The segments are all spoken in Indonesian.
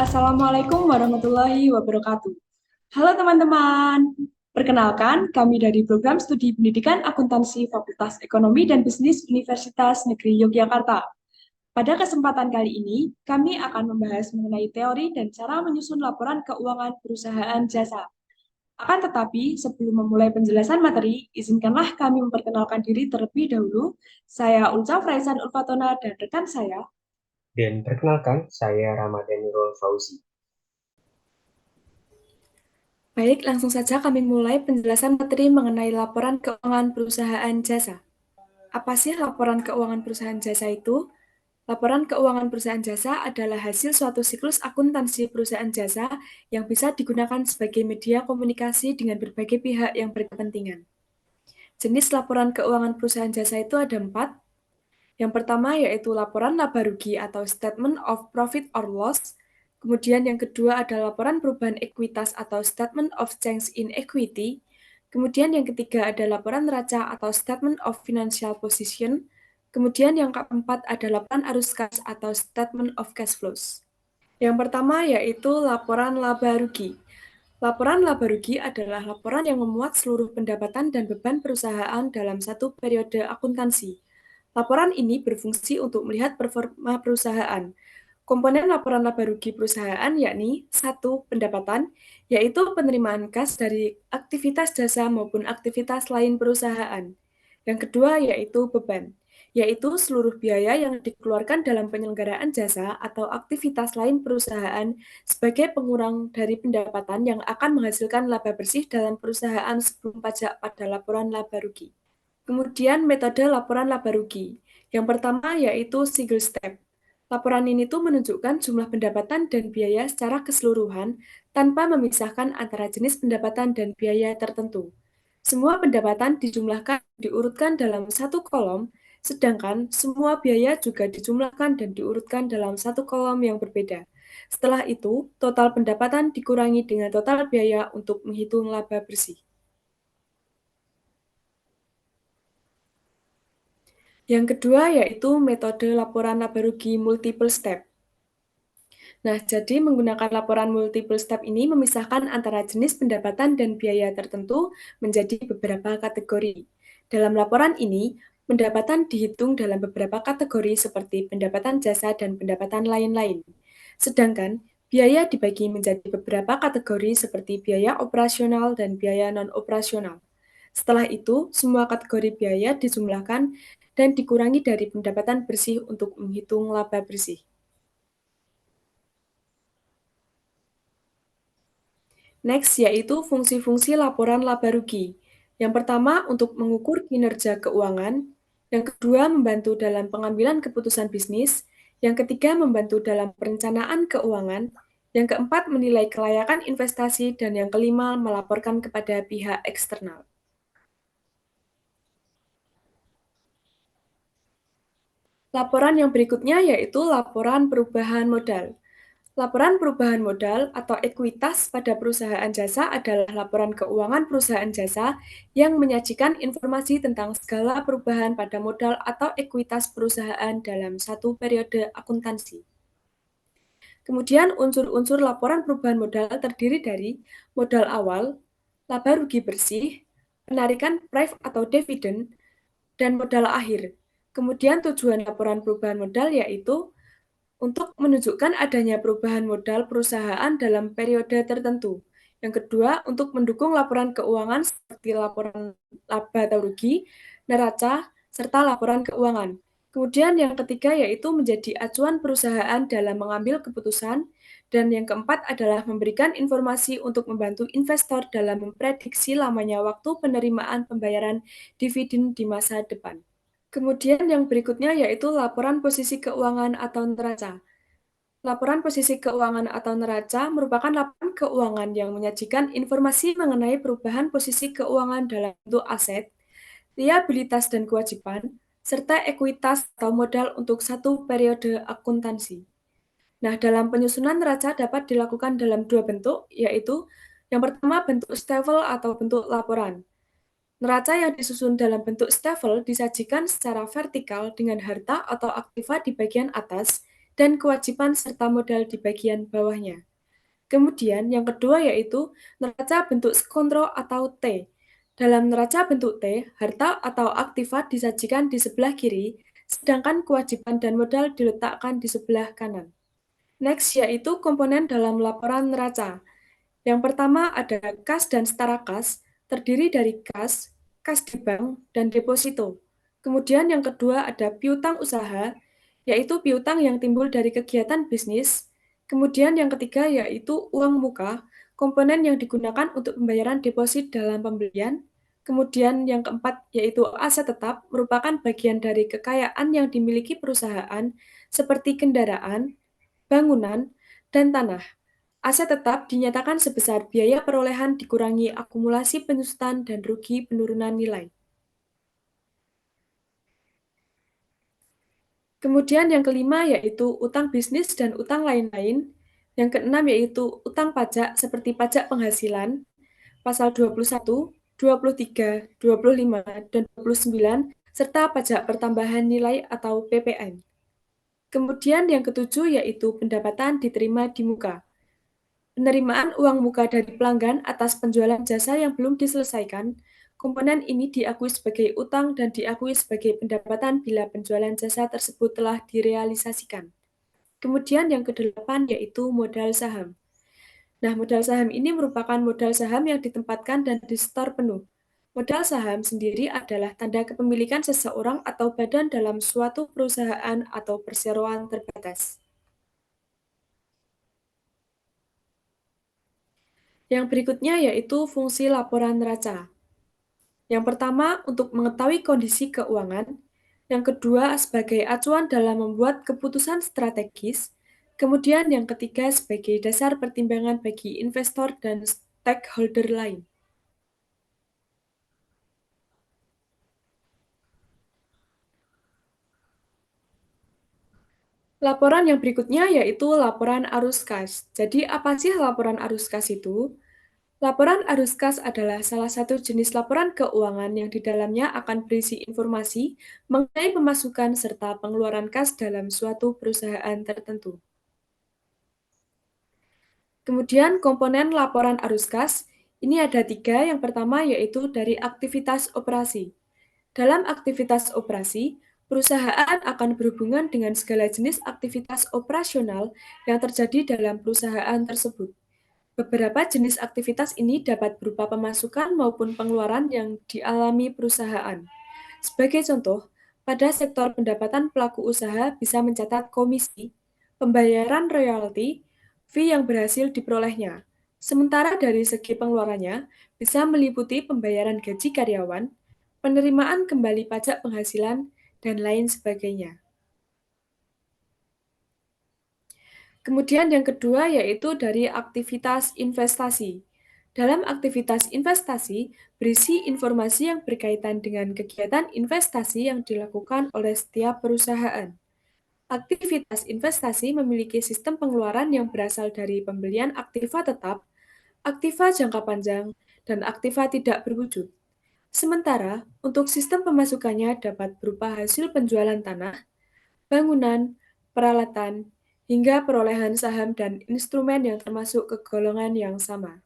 Assalamualaikum warahmatullahi wabarakatuh. Halo teman-teman, perkenalkan kami dari Program Studi Pendidikan Akuntansi Fakultas Ekonomi dan Bisnis Universitas Negeri Yogyakarta. Pada kesempatan kali ini, kami akan membahas mengenai teori dan cara menyusun laporan keuangan perusahaan jasa. Akan tetapi, sebelum memulai penjelasan materi, izinkanlah kami memperkenalkan diri terlebih dahulu. Saya Ulca Fraisan Ulfatona dan rekan saya. Dan perkenalkan, saya Ramadan Nurul Fauzi. Baik, langsung saja kami mulai penjelasan materi mengenai laporan keuangan perusahaan jasa. Apa sih laporan keuangan perusahaan jasa itu? Laporan keuangan perusahaan jasa adalah hasil suatu siklus akuntansi perusahaan jasa yang bisa digunakan sebagai media komunikasi dengan berbagai pihak yang berkepentingan. Jenis laporan keuangan perusahaan jasa itu ada 4. Yang pertama yaitu laporan laba rugi atau Statement of Profit or Loss. Kemudian yang kedua ada laporan perubahan ekuitas atau Statement of Change in Equity. Kemudian yang ketiga ada laporan neraca atau Statement of Financial Position. Kemudian yang keempat ada laporan arus kas atau Statement of Cash Flows. Yang pertama yaitu laporan laba rugi. Laporan laba rugi adalah laporan yang memuat seluruh pendapatan dan beban perusahaan dalam satu periode akuntansi. Laporan ini berfungsi untuk melihat performa perusahaan. Komponen laporan laba rugi perusahaan yakni 1. Pendapatan, yaitu penerimaan kas dari aktivitas jasa maupun aktivitas lain perusahaan. Yang kedua yaitu beban, yaitu seluruh biaya yang dikeluarkan dalam penyelenggaraan jasa atau aktivitas lain perusahaan sebagai pengurang dari pendapatan yang akan menghasilkan laba bersih dalam perusahaan sebelum pajak pada laporan laba rugi. Kemudian metode laporan laba rugi. Yang pertama yaitu single step. Laporan ini tuh menunjukkan jumlah pendapatan dan biaya secara keseluruhan tanpa memisahkan antara jenis pendapatan dan biaya tertentu. Semua pendapatan dijumlahkan diurutkan dalam satu kolom, sedangkan semua biaya juga dijumlahkan dan diurutkan dalam satu kolom yang berbeda. Setelah itu, total pendapatan dikurangi dengan total biaya untuk menghitung laba bersih. Yang kedua yaitu metode laporan laba rugi multiple step. Nah, jadi menggunakan laporan multiple step ini memisahkan antara jenis pendapatan dan biaya tertentu menjadi beberapa kategori. Dalam laporan ini, pendapatan dihitung dalam beberapa kategori seperti pendapatan jasa dan pendapatan lain-lain. Sedangkan biaya dibagi menjadi beberapa kategori seperti biaya operasional dan biaya non-operasional. Setelah itu, semua kategori biaya dijumlahkan dan dikurangi dari pendapatan bersih untuk menghitung laba bersih. Next, yaitu fungsi-fungsi laporan laba rugi. Yang pertama, untuk mengukur kinerja keuangan. Yang kedua, membantu dalam pengambilan keputusan bisnis. Yang ketiga, membantu dalam perencanaan keuangan. Yang keempat, menilai kelayakan investasi. Dan yang kelima, melaporkan kepada pihak eksternal. Laporan yang berikutnya yaitu laporan perubahan modal. Laporan perubahan modal atau ekuitas pada perusahaan jasa adalah laporan keuangan perusahaan jasa yang menyajikan informasi tentang segala perubahan pada modal atau ekuitas perusahaan dalam satu periode akuntansi. Kemudian unsur-unsur laporan perubahan modal terdiri dari modal awal, laba rugi bersih, penarikan pref atau dividen, dan modal akhir. Kemudian tujuan laporan perubahan modal yaitu untuk menunjukkan adanya perubahan modal perusahaan dalam periode tertentu. Yang kedua, untuk mendukung laporan keuangan seperti laporan laba atau rugi, neraca, serta laporan keuangan. Kemudian yang ketiga yaitu menjadi acuan perusahaan dalam mengambil keputusan. Dan yang keempat adalah memberikan informasi untuk membantu investor dalam memprediksi lamanya waktu penerimaan pembayaran dividen di masa depan. Kemudian yang berikutnya yaitu laporan posisi keuangan atau neraca. Laporan posisi keuangan atau neraca merupakan laporan keuangan yang menyajikan informasi mengenai perubahan posisi keuangan dalam bentuk aset, liabilitas dan kewajiban, serta ekuitas atau modal untuk satu periode akuntansi. Nah, dalam penyusunan neraca dapat dilakukan dalam dua bentuk, yaitu yang pertama bentuk stafel atau bentuk laporan. Neraca yang disusun dalam bentuk stafel disajikan secara vertikal dengan harta atau aktiva di bagian atas dan kewajiban serta modal di bagian bawahnya. Kemudian yang kedua yaitu neraca bentuk skontro atau T. Dalam neraca bentuk T, harta atau aktiva disajikan di sebelah kiri, sedangkan kewajiban dan modal diletakkan di sebelah kanan. Next yaitu komponen dalam laporan neraca. Yang pertama ada kas dan setara kas, terdiri dari kas di bank, dan deposito. Kemudian yang kedua ada piutang usaha, yaitu piutang yang timbul dari kegiatan bisnis. Kemudian yang ketiga yaitu uang muka, komponen yang digunakan untuk pembayaran deposit dalam pembelian. Kemudian yang keempat yaitu aset tetap, merupakan bagian dari kekayaan yang dimiliki perusahaan, seperti kendaraan, bangunan, dan tanah. Aset tetap dinyatakan sebesar biaya perolehan dikurangi akumulasi penyusutan dan rugi penurunan nilai. Kemudian yang kelima yaitu utang bisnis dan utang lain-lain. Yang keenam yaitu utang pajak seperti pajak penghasilan, pasal 21, 23, 25, dan 29, serta pajak pertambahan nilai atau PPN. Kemudian yang ketujuh yaitu pendapatan diterima di muka. Penerimaan uang muka dari pelanggan atas penjualan jasa yang belum diselesaikan, komponen ini diakui sebagai utang dan diakui sebagai pendapatan bila penjualan jasa tersebut telah direalisasikan. Kemudian yang kedelapan yaitu modal saham. Nah, modal saham ini merupakan modal saham yang ditempatkan dan disetor penuh. Modal saham sendiri adalah tanda kepemilikan seseorang atau badan dalam suatu perusahaan atau perseroan terbatas. Yang berikutnya yaitu fungsi laporan neraca. Yang pertama, untuk mengetahui kondisi keuangan. Yang kedua, sebagai acuan dalam membuat keputusan strategis. Kemudian yang ketiga, sebagai dasar pertimbangan bagi investor dan stakeholder lain. Laporan yang berikutnya yaitu laporan arus kas. Jadi, apa sih laporan arus kas itu? Laporan arus kas adalah salah satu jenis laporan keuangan yang di dalamnya akan berisi informasi mengenai pemasukan serta pengeluaran kas dalam suatu perusahaan tertentu. Kemudian komponen laporan arus kas, ini ada tiga. Yang pertama yaitu dari aktivitas operasi. Dalam aktivitas operasi, perusahaan akan berhubungan dengan segala jenis aktivitas operasional yang terjadi dalam perusahaan tersebut. Beberapa jenis aktivitas ini dapat berupa pemasukan maupun pengeluaran yang dialami perusahaan. Sebagai contoh, pada sektor pendapatan pelaku usaha bisa mencatat komisi, pembayaran royalti, fee yang berhasil diperolehnya. Sementara dari segi pengeluarannya bisa meliputi pembayaran gaji karyawan, penerimaan kembali pajak penghasilan, dan lain sebagainya. Kemudian yang kedua yaitu dari aktivitas investasi. Dalam aktivitas investasi, berisi informasi yang berkaitan dengan kegiatan investasi yang dilakukan oleh setiap perusahaan. Aktivitas investasi memiliki sistem pengeluaran yang berasal dari pembelian aktiva tetap, aktiva jangka panjang, dan aktiva tidak berwujud. Sementara, untuk sistem pemasukannya dapat berupa hasil penjualan tanah, bangunan, peralatan, hingga perolehan saham dan instrumen yang termasuk ke golongan yang sama.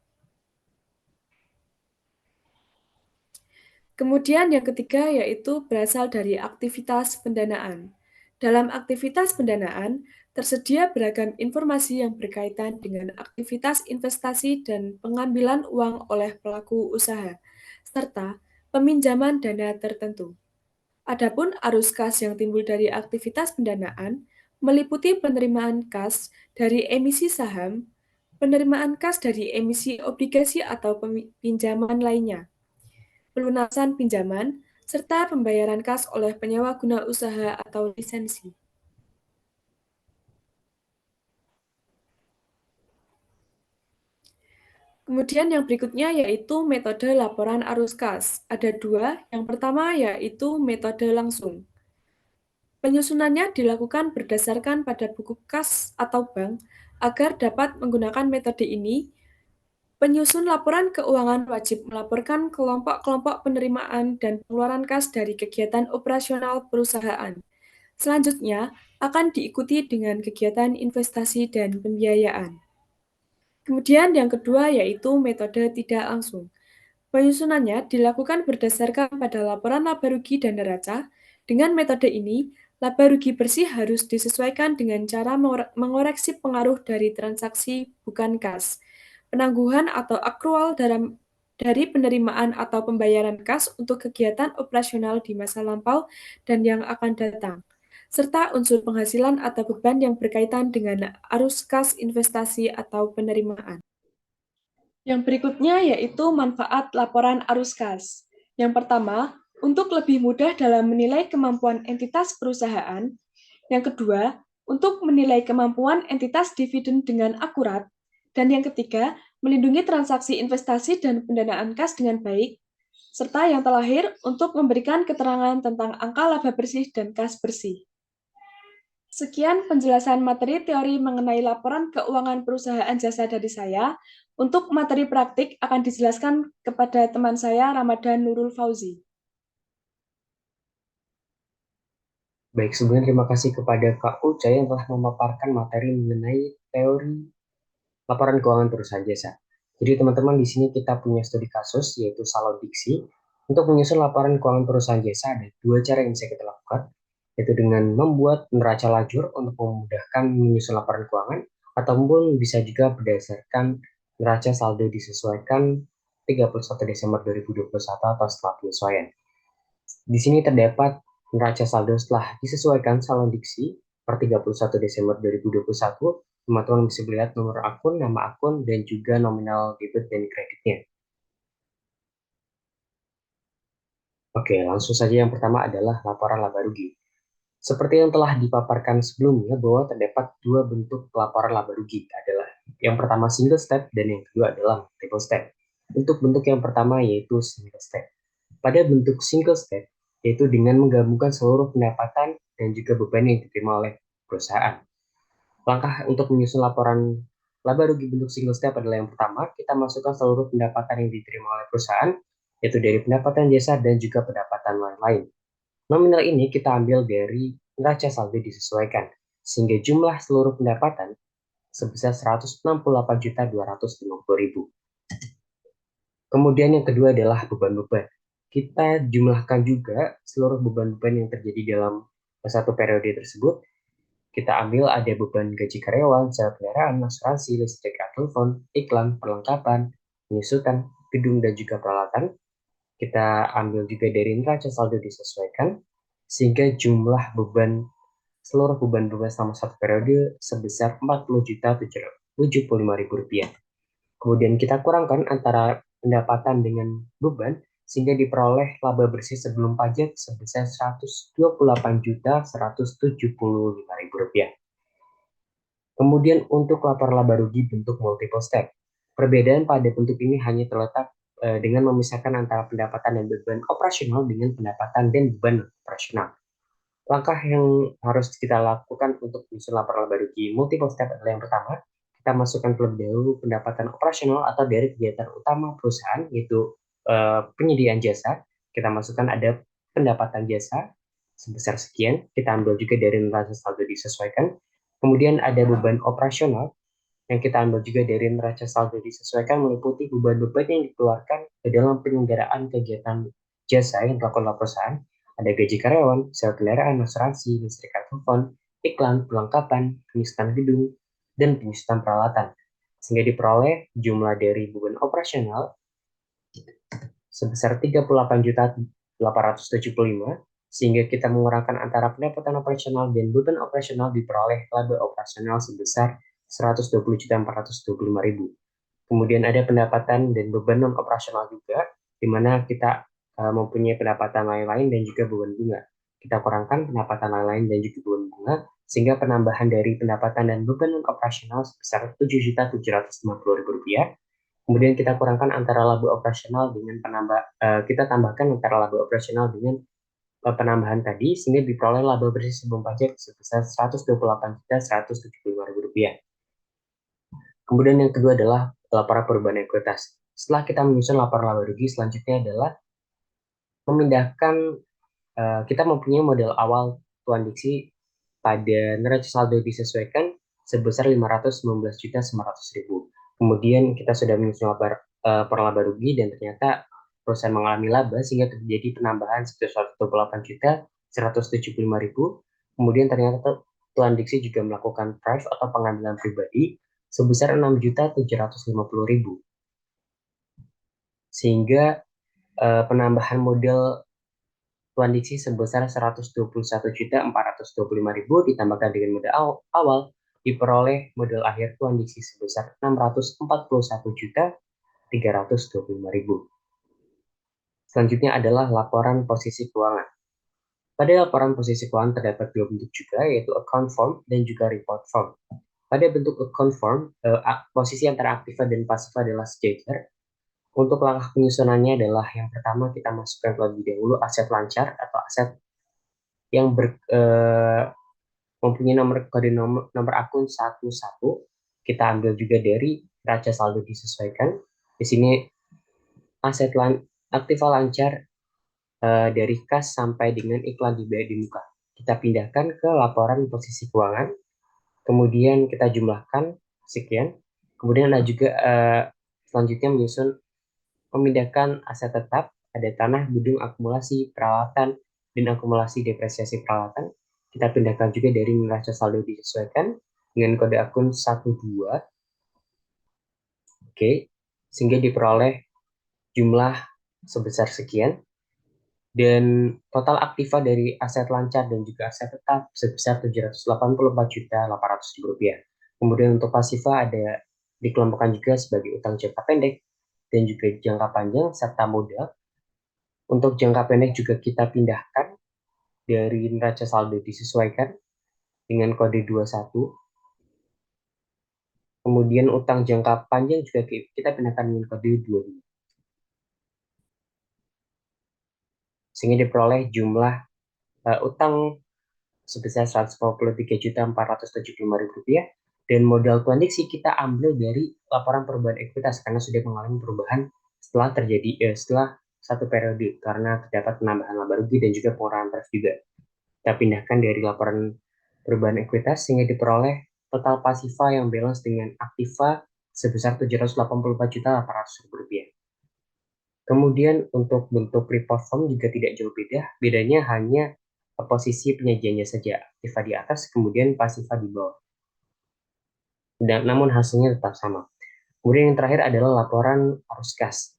Kemudian yang ketiga yaitu berasal dari aktivitas pendanaan. Dalam aktivitas pendanaan, tersedia beragam informasi yang berkaitan dengan aktivitas investasi dan pengambilan uang oleh pelaku usaha, serta peminjaman dana tertentu. Adapun arus kas yang timbul dari aktivitas pendanaan meliputi penerimaan kas dari emisi saham, penerimaan kas dari emisi obligasi atau pinjaman lainnya, pelunasan pinjaman, serta pembayaran kas oleh penyewa guna usaha atau lisensi. Kemudian yang berikutnya yaitu metode laporan arus kas. Ada dua, yang pertama yaitu metode langsung. Penyusunannya dilakukan berdasarkan pada buku kas atau bank. Agar dapat menggunakan metode ini, penyusun laporan keuangan wajib melaporkan kelompok-kelompok penerimaan dan pengeluaran kas dari kegiatan operasional perusahaan. Selanjutnya, akan diikuti dengan kegiatan investasi dan pembiayaan. Kemudian yang kedua yaitu metode tidak langsung. Penyusunannya dilakukan berdasarkan pada laporan laba rugi dan neraca. Dengan metode ini, laba rugi bersih harus disesuaikan dengan cara mengoreksi pengaruh dari transaksi bukan kas, penangguhan atau akrual dari penerimaan atau pembayaran kas untuk kegiatan operasional di masa lampau dan yang akan datang, serta unsur penghasilan atau beban yang berkaitan dengan arus kas investasi atau penerimaan. Yang berikutnya yaitu manfaat laporan arus kas. Yang pertama, untuk lebih mudah dalam menilai kemampuan entitas perusahaan. Yang kedua, untuk menilai kemampuan entitas dividen dengan akurat. Dan yang ketiga, melindungi transaksi investasi dan pendanaan kas dengan baik. Serta yang terakhir, untuk memberikan keterangan tentang angka laba bersih dan kas bersih. Sekian penjelasan materi teori mengenai laporan keuangan perusahaan jasa dari saya. Untuk materi praktik akan dijelaskan kepada teman saya, Ramadan Nurul Fauzi. Baik, sebelumnya terima kasih kepada Kak Uca yang telah memaparkan materi mengenai teori laporan keuangan perusahaan jasa. Jadi teman-teman di sini kita punya studi kasus yaitu salon diksi. Untuk menyusun laporan keuangan perusahaan jasa ada dua cara yang bisa kita lakukan, yaitu dengan membuat neraca lajur untuk memudahkan menyusun laporan keuangan, ataupun bisa juga berdasarkan neraca saldo disesuaikan 31 Desember 2021 atau setelah penyesuaian. Di sini terdapat neraca saldo setelah disesuaikan saldo diksi per 31 Desember 2021. Teman-teman bisa melihat nomor akun, nama akun, dan juga nominal debit dan kreditnya. Oke, langsung saja yang pertama adalah laporan laba rugi. Seperti yang telah dipaparkan sebelumnya bahwa terdapat dua bentuk laporan laba rugi adalah yang pertama single step dan yang kedua adalah multiple step. Untuk bentuk yang pertama yaitu single step. Pada bentuk single step yaitu dengan menggabungkan seluruh pendapatan dan juga beban yang diterima oleh perusahaan. Langkah untuk menyusun laporan laba rugi bentuk single step adalah yang pertama, kita masukkan seluruh pendapatan yang diterima oleh perusahaan, yaitu dari pendapatan jasa dan juga pendapatan lain-lain. Nominal ini kita ambil dari neraca saldo disesuaikan, sehingga jumlah seluruh pendapatan sebesar 168.250.000. Kemudian yang kedua adalah beban-beban. Kita jumlahkan juga seluruh beban-beban yang terjadi dalam satu periode tersebut. Kita ambil ada beban gaji karyawan, sewa kendaraan, asuransi, listrik, telepon, iklan, perlengkapan, penyusutan, gedung, dan juga peralatan. Kita ambil juga dari neraca saldo disesuaikan, sehingga jumlah seluruh beban selama satu periode sebesar Rp40.075.000. Kemudian kita kurangkan antara pendapatan dengan beban, sehingga diperoleh laba bersih sebelum pajak sebesar Rp128.175.000. Kemudian untuk lapor laba rugi bentuk multiple step. Perbedaan pada bentuk ini hanya terletak dengan memisahkan antara pendapatan dan beban operasional dengan pendapatan dan beban operasional. Langkah yang harus kita lakukan untuk menyusun laporan laba rugi multiple step adalah yang pertama, kita masukkan terlebih dahulu pendapatan operasional atau dari kegiatan utama perusahaan, yaitu penyediaan jasa. Kita masukkan ada pendapatan jasa sebesar sekian, kita ambil juga dari neraca saldo disesuaikan. Kemudian ada beban operasional yang kita ambil juga dari neraca saldo disesuaikan meliputi beban-beban yang dikeluarkan ke dalam penyelenggaraan kegiatan jasa yang dilakukan oleh perusahaan. Ada gaji karyawan, sewa kendaraan, asuransi, listrik, telepon, iklan, perlengkapan, penyusutan gedung, dan penyusutan peralatan. Sehingga diperoleh jumlah dari beban operasional sebesar 38.875, sehingga kita mengurangkan antara pendapatan operasional dan beban operasional diperoleh laba operasional sebesar 120.425.000. Kemudian ada pendapatan dan beban non operasional juga, di mana kita mempunyai pendapatan lain-lain dan juga beban bunga. Kita kurangkan pendapatan lain-lain dan juga beban bunga, sehingga penambahan dari pendapatan dan beban non operasional sebesar Rp7.750.000. Kemudian kita kurangkan antara laba operasional dengan kita tambahkan antara laba operasional dengan penambahan tadi, sehingga diperoleh laba bersih sebelum pajak sebesar Rp128.175.000. Kemudian yang kedua adalah laporan perubahan ekuitas. Setelah kita menyusun laporan laba rugi, selanjutnya adalah memindahkan, kita mempunyai modal awal Tuan Diksi pada neraca saldo disesuaikan sebesar 519.900.000. Kemudian kita sudah menyusun perlaba rugi dan ternyata perusahaan mengalami laba sehingga terjadi penambahan sebesar 28.175.000. Kemudian ternyata Tuan Diksi juga melakukan price atau pengambilan pribadi sebesar 6.750.000. Sehingga penambahan modal Tuan Diksi sebesar 121.425.000 ditambahkan dengan modal awal diperoleh modal akhir Tuan Diksi sebesar 641.325.000. Selanjutnya adalah laporan posisi keuangan. Pada laporan posisi keuangan terdapat dua bentuk juga, yaitu account form dan juga report form. Pada bentuk account form, posisi antara aktiva dan pasifa adalah sejajar. Untuk langkah penyusunannya adalah yang pertama kita masukkan terlebih dahulu aset lancar atau aset yang mempunyai kode nomor akun 11. Kita ambil juga dari neraca saldo disesuaikan. Di sini aset aktiva lancar dari kas sampai dengan iklan dibayar di muka. Kita pindahkan ke laporan posisi keuangan, kemudian kita jumlahkan sekian. Kemudian ada juga selanjutnya memindahkan aset tetap, ada tanah, gedung, akumulasi peralatan, dan akumulasi depresiasi peralatan. Kita pindahkan juga dari neraca saldo disesuaikan dengan kode akun 12. Oke, sehingga diperoleh jumlah sebesar sekian. Dan total aktiva dari aset lancar dan juga aset tetap sebesar 784.800.000 rupiah. Kemudian untuk pasifa ada dikelompokkan juga sebagai utang jangka pendek dan juga jangka panjang serta modal. Untuk jangka pendek juga kita pindahkan dari neraca saldo disesuaikan dengan kode 21. Kemudian utang jangka panjang juga kita pindahkan dengan kode 22. Sehingga diperoleh jumlah utang sebesar 153.475.000 rupiah dan modal Tuan Diksi kita ambil dari laporan perubahan ekuitas karena sudah mengalami perubahan setelah satu periode karena terdapat penambahan laba rugi dan juga pengurangan tarif juga. Kita pindahkan dari laporan perubahan ekuitas sehingga diperoleh total pasifa yang balance dengan aktiva sebesar 784.800.000 rupiah. Kemudian untuk bentuk report form juga tidak jauh beda, bedanya hanya posisi penyajiannya saja, aktiva di atas, kemudian pasifa di bawah. Namun hasilnya tetap sama. Kemudian yang terakhir adalah laporan arus kas.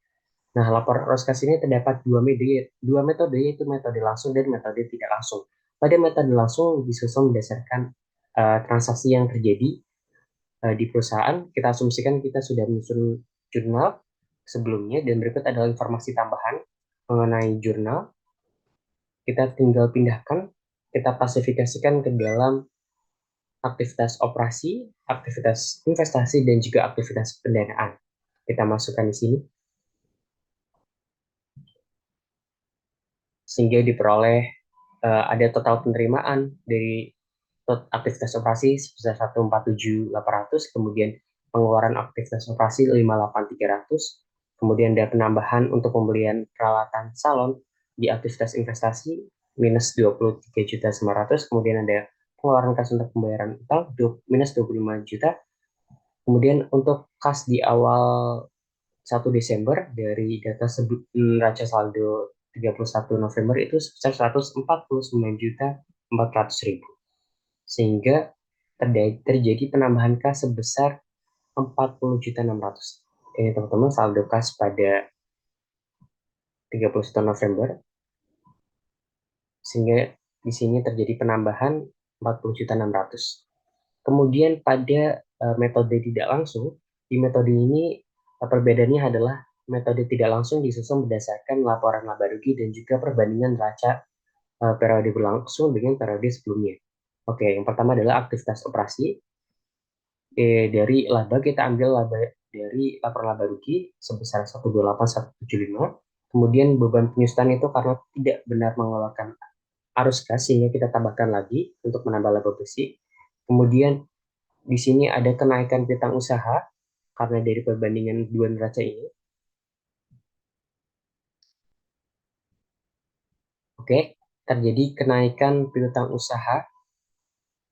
Nah, laporan arus kas ini terdapat dua metode, yaitu metode langsung dan metode tidak langsung. Pada metode langsung disusun berdasarkan transaksi yang terjadi di perusahaan. Kita asumsikan kita sudah menyusun jurnal sebelumnya dan berikut adalah informasi tambahan mengenai jurnal. Kita tinggal pindahkan, kita klasifikasikan ke dalam aktivitas operasi, aktivitas investasi, dan juga aktivitas pendanaan. Kita masukkan di sini, sehingga diperoleh ada total penerimaan dari aktivitas operasi sebesar 147.800, kemudian pengeluaran aktivitas operasi 58.300, kemudian ada penambahan untuk pembelian peralatan salon di aktivitas investasi minus 23.900, kemudian ada pengeluaran kas untuk pembayaran utang minus 25 juta. Kemudian untuk kas di awal 1 Desember dari data neraca saldo 31 November itu sebesar 149.400.000. Sehingga terjadi penambahan kas sebesar 40.600. Ini teman-teman saldo kas pada 31 November. Sehingga di sini terjadi penambahan 40.600. Kemudian pada metode tidak langsung, di metode ini perbedaannya adalah metode tidak langsung disusun berdasarkan laporan laba rugi dan juga perbandingan neraca periode berlangsung dengan periode sebelumnya. Oke, yang pertama adalah aktivitas operasi. Dari laba kita ambil laba dari laporan laba rugi sebesar 128.175. Kemudian beban penyusutan itu karena tidak benar mengeluarkan arus kas sehingga kita tambahkan lagi untuk menambah laba bersih. Kemudian di sini ada kenaikan piutang usaha karena dari perbandingan dua neraca ini. Oke, terjadi kenaikan piutang usaha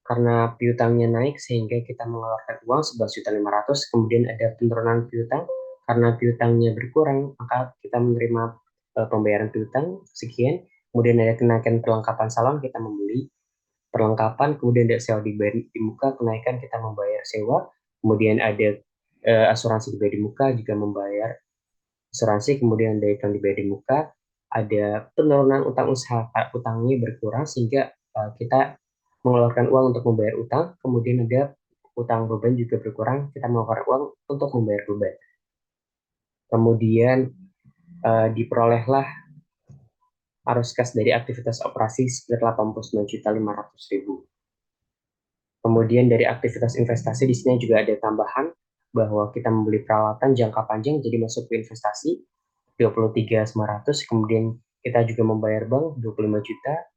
karena piutangnya naik sehingga kita mengeluarkan uang 11.500.000, kemudian ada penurunan piutang karena piutangnya berkurang, maka kita menerima pembayaran piutang sekian, kemudian ada kenaikan perlengkapan salon, kita membeli perlengkapan, kemudian ada sewa dibayar di muka, kenaikan kita membayar sewa, kemudian ada asuransi dibayar di muka juga membayar asuransi, kemudian ada iklan dibayar di muka, ada penurunan utang usaha, utangnya berkurang sehingga kita mengeluarkan uang untuk membayar utang, kemudian ada utang beban juga berkurang, kita mengeluarkan uang untuk membayar beban. Kemudian diperolehlah arus kas dari aktivitas operasi sekitar 89.500.000. Kemudian dari aktivitas investasi di sini juga ada tambahan bahwa kita membeli peralatan jangka panjang jadi masuk ke investasi 23.900, kemudian kita juga membayar bank 25 juta,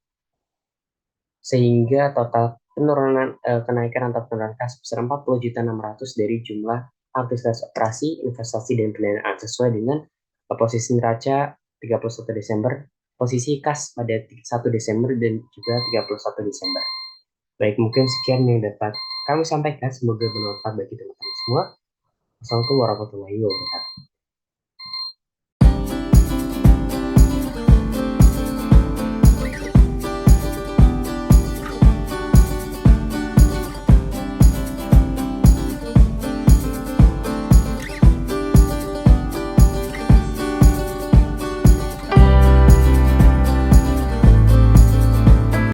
sehingga total penurunan kenaikan atau penurunan kas sebesar 40.600.000 dari jumlah aktivitas operasi, investasi, dan pendanaan sesuai dengan posisi neraca 31 Desember, posisi kas pada 1 Desember dan juga 31 Desember. Baik, mungkin sekian yang dapat kami sampaikan. Semoga bermanfaat bagi teman-teman semua. Assalamualaikum warahmatullahi wabarakatuh.